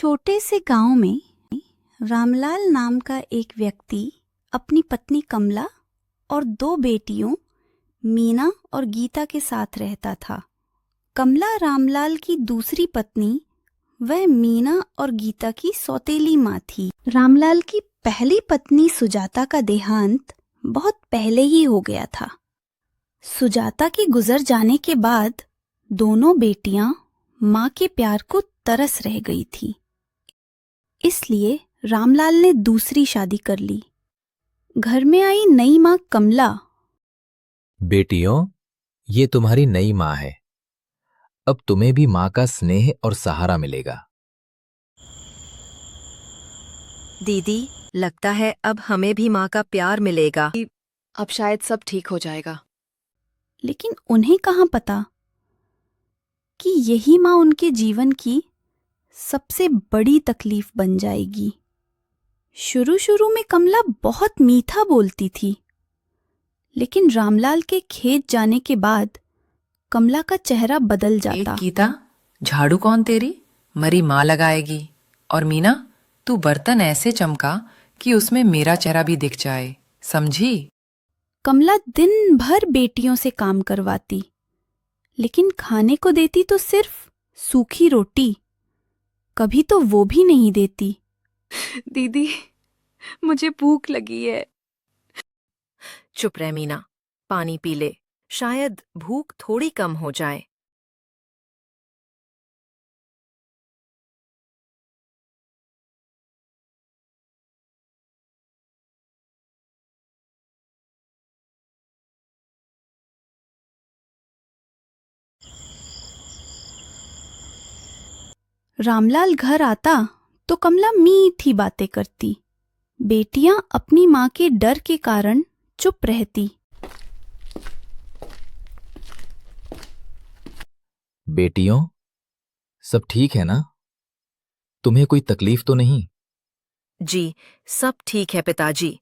छोटे से गांव में रामलाल नाम का एक व्यक्ति अपनी पत्नी कमला और दो बेटियों मीना और गीता के साथ रहता था। कमला रामलाल की दूसरी पत्नी वह मीना और गीता की सौतेली माँ थी। रामलाल की पहली पत्नी सुजाता का देहांत बहुत पहले ही हो गया था। सुजाता के गुजर जाने के बाद दोनों बेटियां माँ के प्यार को तरस रह गई थी। इसलिए रामलाल ने दूसरी शादी कर ली। घर में आई नई माँ कमला, बेटियों, ये तुम्हारी नई माँ है। अब तुम्हें भी माँ का स्नेह और सहारा मिलेगा। दीदी, लगता है अब हमें भी माँ का प्यार मिलेगा। अब शायद सब ठीक हो जाएगा। लेकिन उन्हें कहाँ पता कि यही माँ उनके जीवन की सबसे बड़ी तकलीफ बन जाएगी। शुरू शुरू में कमला बहुत मीठा बोलती थी, लेकिन रामलाल के खेत जाने के बाद कमला का चेहरा बदल जाता। गीता, झाड़ू कौन तेरी? मरी माँ लगाएगी। और मीना, तू बर्तन ऐसे चमका कि उसमें मेरा चेहरा भी दिख जाए, समझी? कमला दिन भर बेटियों से काम करवाती, लेकिन खाने को देती तो सिर्फ सूखी रोटी, कभी तो वो भी नहीं देती। दीदी, मुझे भूख लगी है। चुप रह मीना, पानी पी ले, शायद भूख थोड़ी कम हो जाए। रामलाल घर आता तो कमला मीठी बातें करती। बेटियां अपनी माँ के डर के कारण चुप रहती। बेटियों, सब ठीक है ना? तुम्हें कोई तकलीफ तो नहीं? जी, सब ठीक है पिताजी।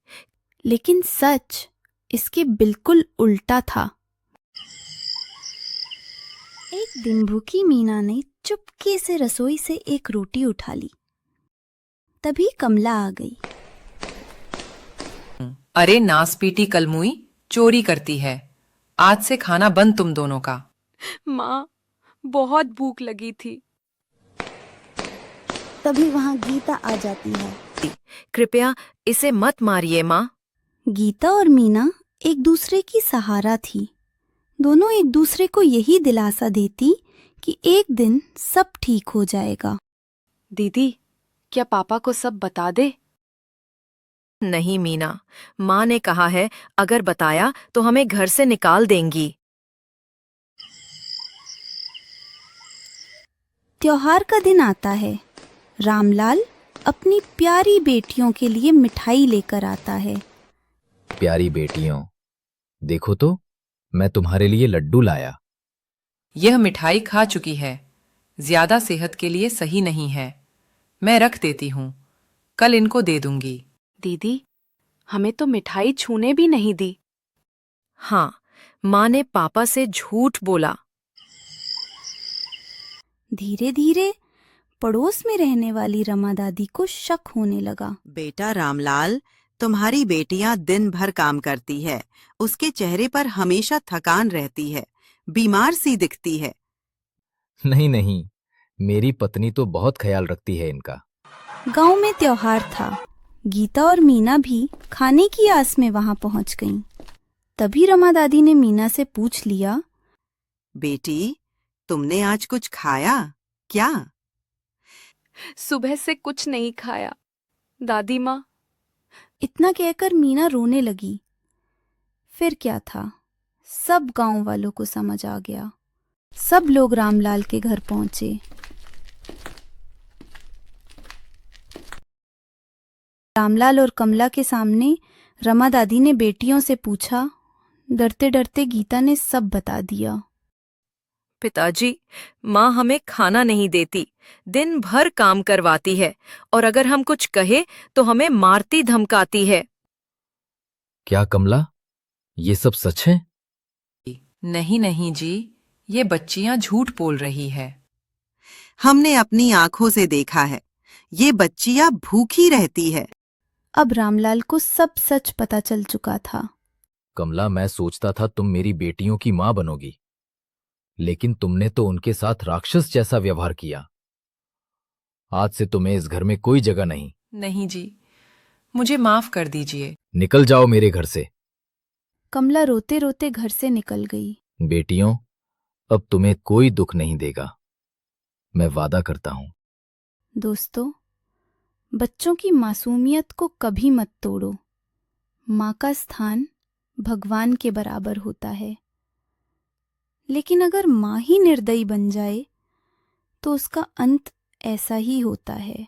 लेकिन सच इसके बिल्कुल उल्टा था। एक दिन भूखी मीना ने चुपके से रसोई से एक रोटी उठा ली। तभी कमला आ गई। अरे नासपीटी कलमुई, चोरी करती है। आज से खाना बंद तुम दोनों का। माँ, बहुत भूख लगी थी। तभी वहां गीता आ जाती है। कृपया इसे मत मारिए माँ। गीता और मीना एक दूसरे की सहारा थी। दोनों एक दूसरे को यही दिलासा देती कि एक दिन सब ठीक हो जाएगा। दीदी, क्या पापा को सब बता दे? नहीं मीना, माँ ने कहा है अगर बताया तो हमें घर से निकाल देंगी। त्योहार का दिन आता है। रामलाल अपनी प्यारी बेटियों के लिए मिठाई लेकर आता है। प्यारी बेटियों, देखो तो, मैं तुम्हारे लिए लड्डू लाया। यह मिठाई खा चुकी है, ज्यादा सेहत के लिए सही नहीं है। मैं रख देती हूँ, कल इनको दे दूंगी। दीदी, हमें तो मिठाई छूने भी नहीं दी। हाँ, माँ ने पापा से झूठ बोला। धीरे धीरे पड़ोस में रहने वाली रमा दादी को शक होने लगा। बेटा रामलाल, तुम्हारी बेटियां दिन भर काम करती है। उसके चेहरे पर हमेशा थकान रहती है, बीमार सी दिखती है। नहीं नहीं, मेरी पत्नी तो बहुत ख्याल रखती है इनका। गांव में त्योहार था। गीता और मीना भी खाने की आस में वहां पहुंच गईं। तभी रमा दादी ने मीना से पूछ लिया, बेटी, तुमने आज कुछ खाया क्या? सुबह से कुछ नहीं खाया दादी माँ। इतना कहकर मीना रोने लगी। फिर क्या था, सब गांव वालों को समझ आ गया। सब लोग रामलाल के घर पहुंचे। रामलाल और कमला के सामने रमा दादी ने बेटियों से पूछा। डरते डरते गीता ने सब बता दिया। पिताजी, माँ हमें खाना नहीं देती, दिन भर काम करवाती है और अगर हम कुछ कहे तो हमें मारती धमकाती है। क्या कमला, ये सब सच है? नहीं नहीं जी, ये बच्चियां झूठ बोल रही है। हमने अपनी आंखों से देखा है। ये बच्चियां भूखी रहती है। अब रामलाल को सब सच पता चल चुका था। कमला, मैं सोचता था तुम मेरी बेटियों की मां बनोगी, लेकिन तुमने तो उनके साथ राक्षस जैसा व्यवहार किया। आज से तुम्हें इस घर में कोई जगह नहीं। नहीं जी, मुझे माफ कर दीजिए। निकल जाओ मेरे घर से। कमला रोते रोते घर से निकल गई। बेटियों, अब तुम्हें कोई दुख नहीं देगा, मैं वादा करता हूं। दोस्तों, बच्चों की मासूमियत को कभी मत तोड़ो। माँ का स्थान भगवान के बराबर होता है। लेकिन अगर माँ ही निर्दयी बन जाए तो उसका अंत ऐसा ही होता है।